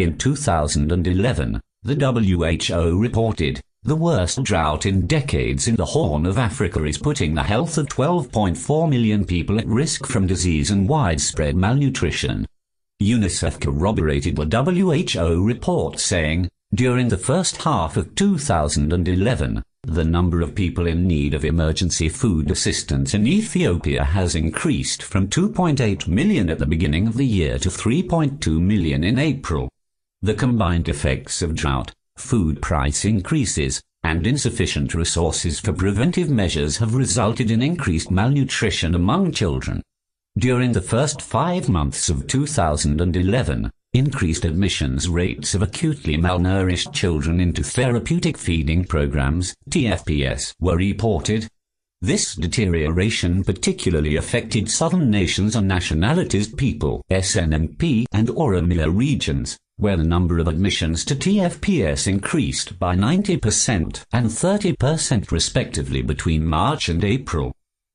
In 2011, the WHO reported, the worst drought in decades in the Horn of Africa is putting the health of 12.4 million people at risk from disease and widespread malnutrition. UNICEF corroborated the WHO report saying, during the first half of 2011, the number of people in need of emergency food assistance in Ethiopia has increased from 2.8 million at the beginning of the year to 3.2 million in April. The combined effects of drought, food price increases, and insufficient resources for preventive measures have resulted in increased malnutrition among children. During the first 5 months of 2011, increased admissions rates of acutely malnourished children into therapeutic feeding programs, TFPS, were reported. This deterioration particularly affected southern nations and nationalities people, SNMP, and Oromia regions, where the number of admissions to TFPS increased by 90% and 30% respectively between March and April.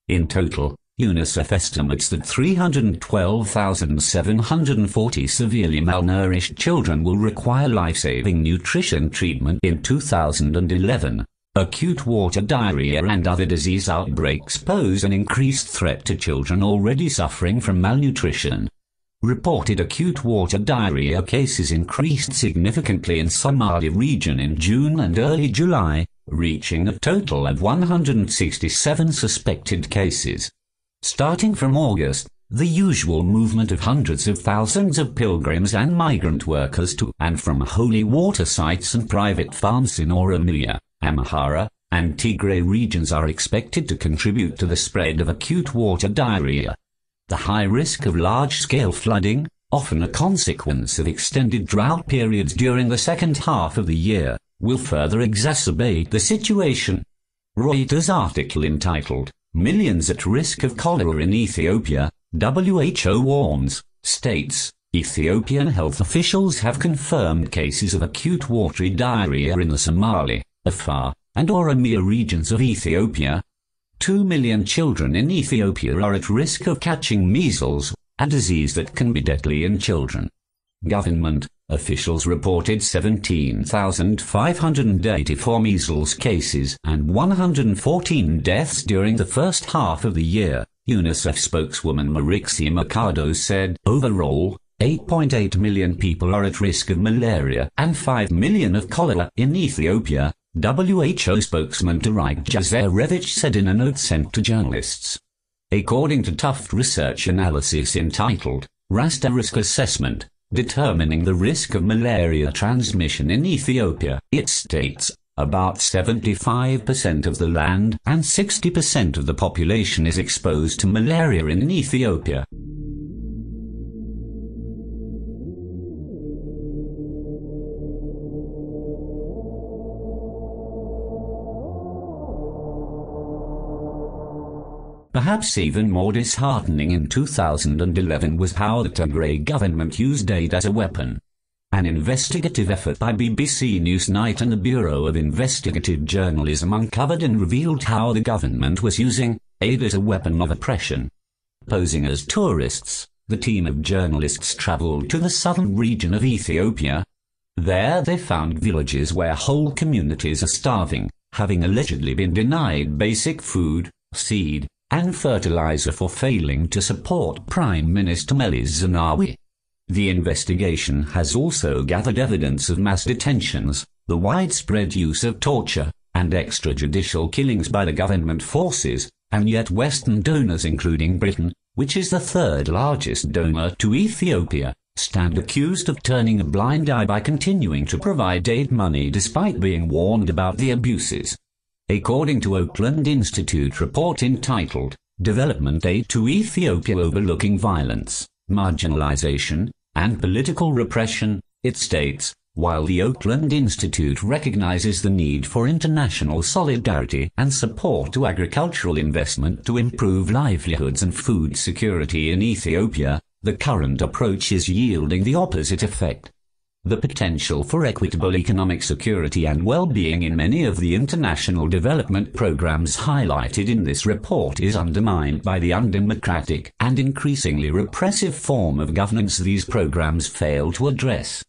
In total, UNICEF estimates that 312,740 severely malnourished children will require life-saving nutrition treatment in 2011. Acute water diarrhea and other disease outbreaks pose an increased threat to children already suffering from malnutrition. Reported acute water diarrhea cases increased significantly in Somalia region in June and early July, reaching a total of 167 suspected cases. Starting from August, the usual movement of hundreds of thousands of pilgrims and migrant workers to and from holy water sites and private farms in Oromia, Amhara, and Tigray regions are expected to contribute to the spread of acute water diarrhea. The high risk of large-scale flooding, often a consequence of extended drought periods during the second half of the year, will further exacerbate the situation. Reuters article entitled, Millions at Risk of Cholera in Ethiopia, WHO warns, states, Ethiopian health officials have confirmed cases of acute watery diarrhea in the Somali, Afar, and Oromia regions of Ethiopia. 2 million children in Ethiopia are at risk of catching measles, a disease that can be deadly in children. Government officials reported 17,584 measles cases and 114 deaths during the first half of the year, UNICEF spokeswoman Marixie Mercado said. Overall, 8.8 million people are at risk of malaria and 5 million of cholera in Ethiopia, WHO spokesman Tarik Jazarevich said in a note sent to journalists. According to Tufts research analysis entitled, Raster Risk Assessment, Determining the Risk of Malaria Transmission in Ethiopia, it states, about 75% of the land and 60% of the population is exposed to malaria in Ethiopia. Perhaps even more disheartening in 2011 was how the Tigray government used aid as a weapon. An investigative effort by BBC Newsnight and the Bureau of Investigative Journalism uncovered and revealed how the government was using aid as a weapon of oppression. Posing as tourists, the team of journalists traveled to the southern region of Ethiopia. There they found villages where whole communities are starving, having allegedly been denied basic food, seed, and fertilizer for failing to support Prime Minister Meles Zenawi. The investigation has also gathered evidence of mass detentions, the widespread use of torture, and extrajudicial killings by the government forces, and yet Western donors including Britain, which is the third largest donor to Ethiopia, stand accused of turning a blind eye by continuing to provide aid money despite being warned about the abuses. According to Oakland Institute report entitled, Development Aid to Ethiopia Overlooking Violence, Marginalization, and Political Repression, it states, while the Oakland Institute recognizes the need for international solidarity and support to agricultural investment to improve livelihoods and food security in Ethiopia, the current approach is yielding the opposite effect. The potential for equitable economic security and well-being in many of the international development programs highlighted in this report is undermined by the undemocratic and increasingly repressive form of governance these programs fail to address.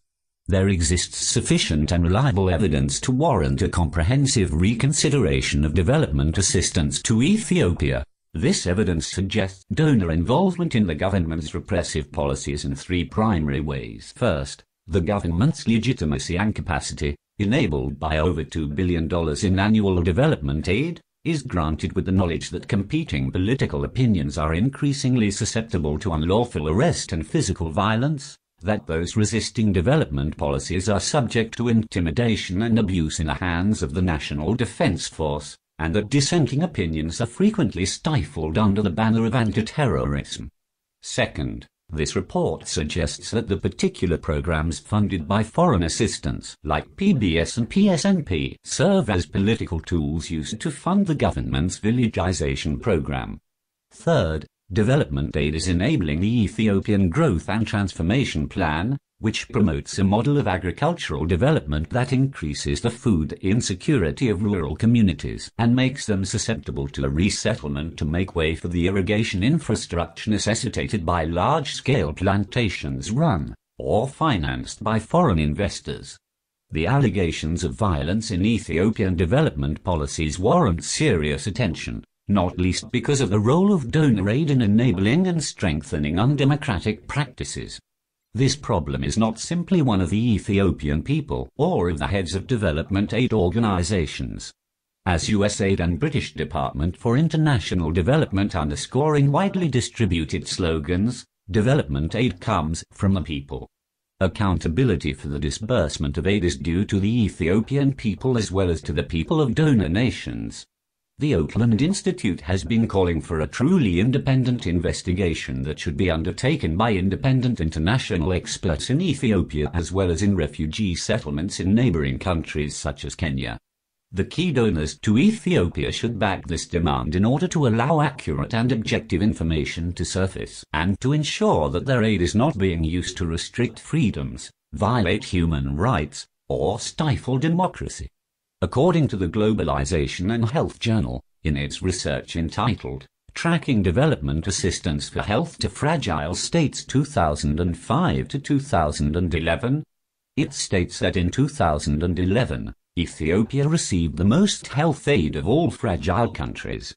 there exists sufficient and reliable evidence to warrant a comprehensive reconsideration of development assistance to Ethiopia. This evidence suggests donor involvement in the government's repressive policies in three primary ways. First, the government's legitimacy and capacity, enabled by over $2 billion in annual development aid, is granted with the knowledge that competing political opinions are increasingly susceptible to unlawful arrest and physical violence, that those resisting development policies are subject to intimidation and abuse in the hands of the National Defense Force, and that dissenting opinions are frequently stifled under the banner of anti-terrorism. Second, this report suggests that the particular programs funded by foreign assistance, like PBS and PSNP, serve as political tools used to fund the government's villagization program. Third, development aid is enabling the Ethiopian Growth and Transformation Plan, which promotes a model of agricultural development that increases the food insecurity of rural communities and makes them susceptible to a resettlement to make way for the irrigation infrastructure necessitated by large-scale plantations run or financed by foreign investors. The allegations of violence in Ethiopian development policies warrant serious attention, not least because of the role of donor aid in enabling and strengthening undemocratic practices. This problem is not simply one of the Ethiopian people or of the heads of development aid organizations. As USAID and British Department for International Development underscore in widely distributed slogans, development aid comes from the people. Accountability for the disbursement of aid is due to the Ethiopian people as well as to the people of donor nations. The Oakland Institute has been calling for a truly independent investigation that should be undertaken by independent international experts in Ethiopia as well as in refugee settlements in neighboring countries such as Kenya. The key donors to Ethiopia should back this demand in order to allow accurate and objective information to surface and to ensure that their aid is not being used to restrict freedoms, violate human rights, or stifle democracy. According to the Globalization and Health Journal, in its research entitled Tracking Development Assistance for Health to Fragile States 2005 to 2011, it states that in 2011, Ethiopia received the most health aid of all fragile countries.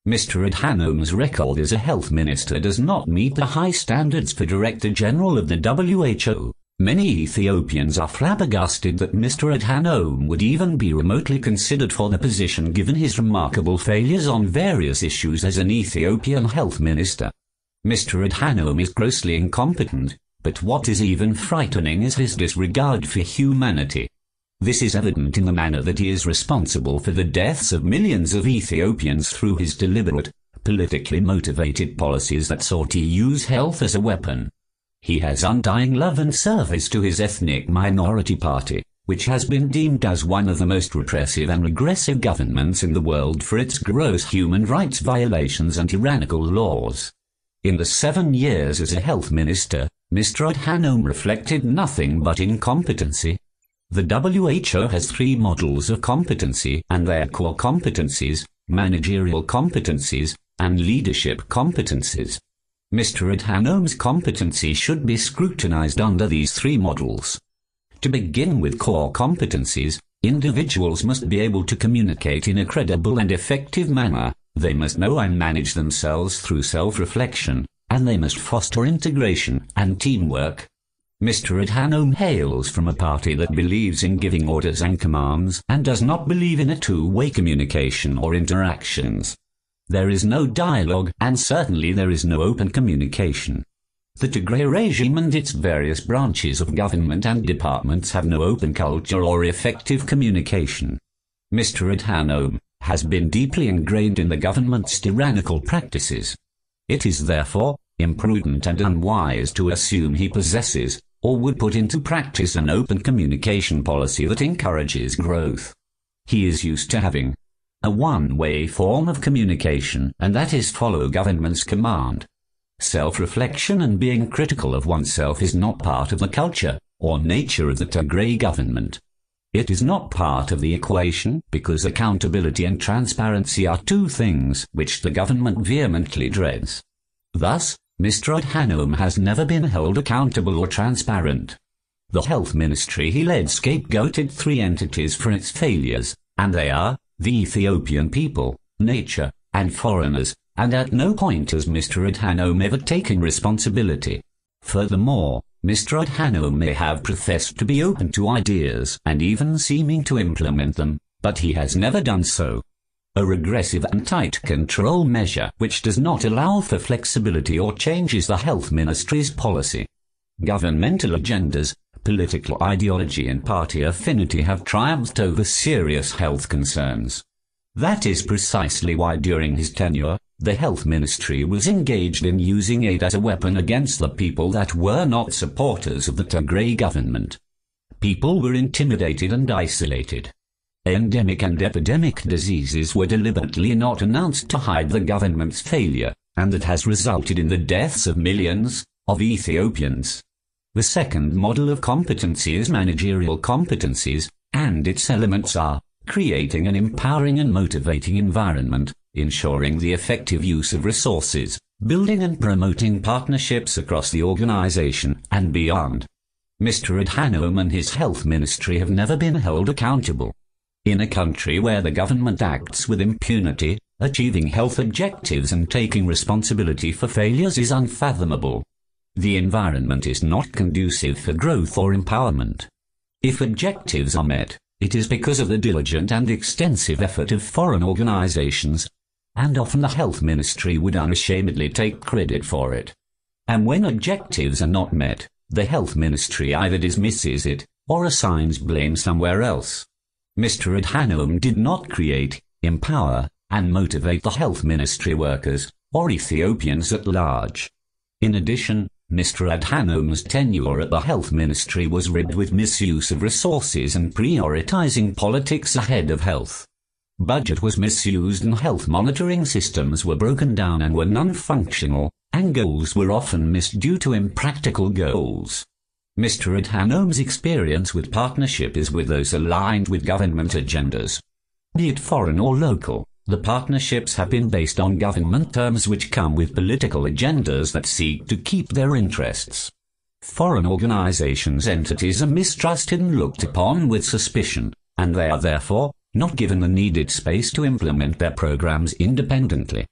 Mr. Adhanom's record as a health minister does not meet the high standards for Director General of the WHO. Many Ethiopians are flabbergasted that Mr. Adhanom would even be remotely considered for the position given his remarkable failures on various issues as an Ethiopian health minister. Mr. Adhanom is grossly incompetent, but what is even frightening is his disregard for humanity. This is evident in the manner that he is responsible for the deaths of millions of Ethiopians through his deliberate, politically motivated policies that sought to use health as a weapon. He has undying love and service to his ethnic minority party, which has been deemed as one of the most repressive and regressive governments in the world for its gross human rights violations and tyrannical laws. In the 7 years as a health minister, Mr. Adhanom reflected nothing but incompetency. The WHO has 3 models of competency, and they are core competencies, managerial competencies, and leadership competencies. Mr. Adhanom's competency should be scrutinized under these 3 models. To begin with core competencies, individuals must be able to communicate in a credible and effective manner, they must know and manage themselves through self-reflection, and they must foster integration and teamwork. Mr. Adhanom hails from a party that believes in giving orders and commands and does not believe in a two-way communication or interactions. There is no dialogue, and certainly there is no open communication. The Tigray regime and its various branches of government and departments have no open culture or effective communication. Mr. Adhanom has been deeply ingrained in the government's tyrannical practices. It is therefore imprudent and unwise to assume he possesses, or would put into practice, an open communication policy that encourages growth. He is used to having a one-way form of communication, and that is follow government's command. Self-reflection and being critical of oneself is not part of the culture or nature of the Tigray government. It is not part of the equation because accountability and transparency are two things which the government vehemently dreads. Thus, Mr. Adhanom has never been held accountable or transparent. The Health Ministry he led scapegoated three entities for its failures, and they are the Ethiopian people, nature, and foreigners, and at no point has Mr. Adhanom ever taken responsibility. Furthermore, Mr. Adhanom may have professed to be open to ideas and even seeming to implement them, but he has never done so. A regressive and tight control measure which does not allow for flexibility or changes the Health Ministry's policy. Governmental agendas, political ideology and party affinity have triumphed over serious health concerns. That is precisely why during his tenure, the Health Ministry was engaged in using aid as a weapon against the people that were not supporters of the Tigray government. People were intimidated and isolated. Endemic and epidemic diseases were deliberately not announced to hide the government's failure, and that has resulted in the deaths of millions of Ethiopians. The second model of competency is managerial competencies, and its elements are creating an empowering and motivating environment, ensuring the effective use of resources, building and promoting partnerships across the organization and beyond. Mr. Adhanom and his Health Ministry have never been held accountable. In a country where the government acts with impunity, achieving health objectives and taking responsibility for failures is unfathomable. The environment is not conducive for growth or empowerment. If objectives are met, it is because of the diligent and extensive effort of foreign organizations, and often the Health Ministry would unashamedly take credit for it. And when objectives are not met, the Health Ministry either dismisses it, or assigns blame somewhere else. Mr. Adhanom did not create, empower, and motivate the Health Ministry workers, or Ethiopians at large. In addition, Mr. Adhanom's tenure at the Health Ministry was riddled with misuse of resources and prioritizing politics ahead of health. Budget was misused and health monitoring systems were broken down and were non-functional, and goals were often missed due to impractical goals. Mr. Adhanom's experience with partnership is with those aligned with government agendas. Be it foreign or local, the partnerships have been based on government terms which come with political agendas that seek to keep their interests. Foreign organizations' entities are mistrusted and looked upon with suspicion, and they are therefore not given the needed space to implement their programs independently.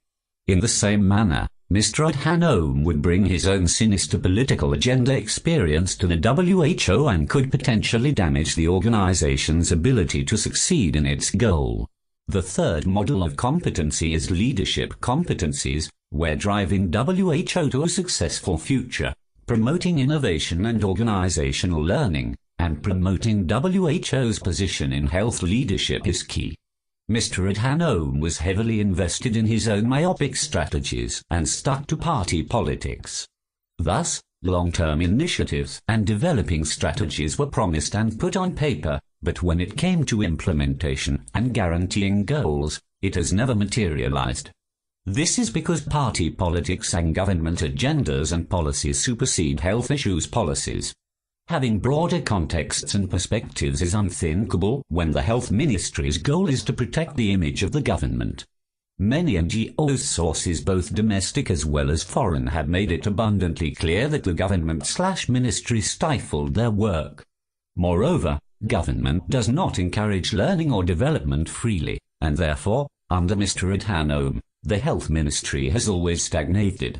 In the same manner, Mr. Adhanom would bring his own sinister political agenda experience to the WHO and could potentially damage the organization's ability to succeed in its goal. The third model of competency is leadership competencies, where driving WHO to a successful future, promoting innovation and organizational learning, and promoting WHO's position in health leadership is key. Mr. Adhanom was heavily invested in his own myopic strategies and stuck to party politics. Thus, long-term initiatives and developing strategies were promised and put on paper, but when it came to implementation and guaranteeing goals, it has never materialized. This is because party politics and government agendas and policies supersede health issues policies. Having broader contexts and perspectives is unthinkable when the Health Ministry's goal is to protect the image of the government. Many NGO sources, both domestic as well as foreign, have made it abundantly clear that the government/ministry stifled their work. Moreover, government does not encourage learning or development freely, and therefore, under Mr. Adhanom, the Health Ministry has always stagnated.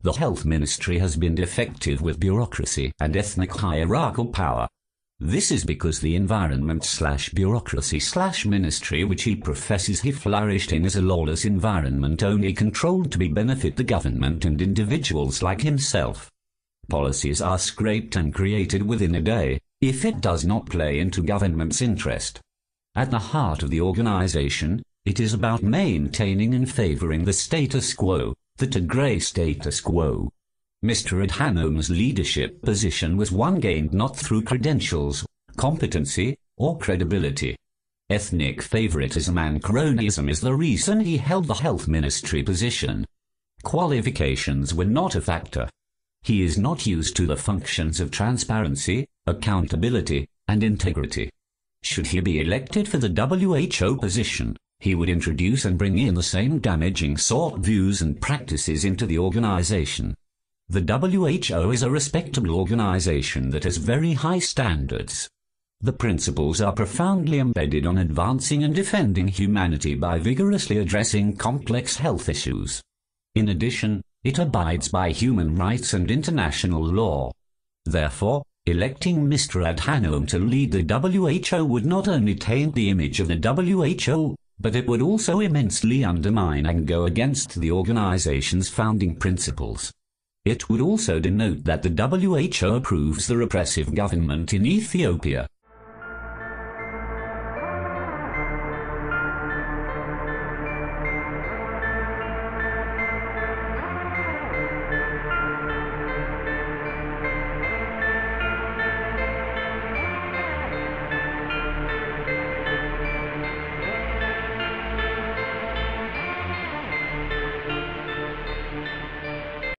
The Health Ministry has been defective with bureaucracy and ethnic hierarchical power. This is because the environment/bureaucracy/ministry which he professes he flourished in is a lawless environment only controlled to benefit the government and individuals like himself. Policies are scraped and created within a day, if it does not play into government's interest. At the heart of the organization, it is about maintaining and favoring the status quo, the Tigray status quo. Mr. Adhanom's leadership position was one gained not through credentials, competency, or credibility. Ethnic favoritism and cronyism is the reason he held the Health Ministry position. Qualifications were not a factor. He is not used to the functions of transparency, accountability, and integrity. Should he be elected for the WHO position, he would introduce and bring in the same damaging sort views and practices into the organization. The WHO is a respectable organization that has very high standards. The principles are profoundly embedded on advancing and defending humanity by vigorously addressing complex health issues. In addition, it abides by human rights and international law. Therefore, electing Mr. Adhanom to lead the WHO would not only taint the image of the WHO, but it would also immensely undermine and go against the organization's founding principles. It would also denote that the WHO approves the repressive government in Ethiopia.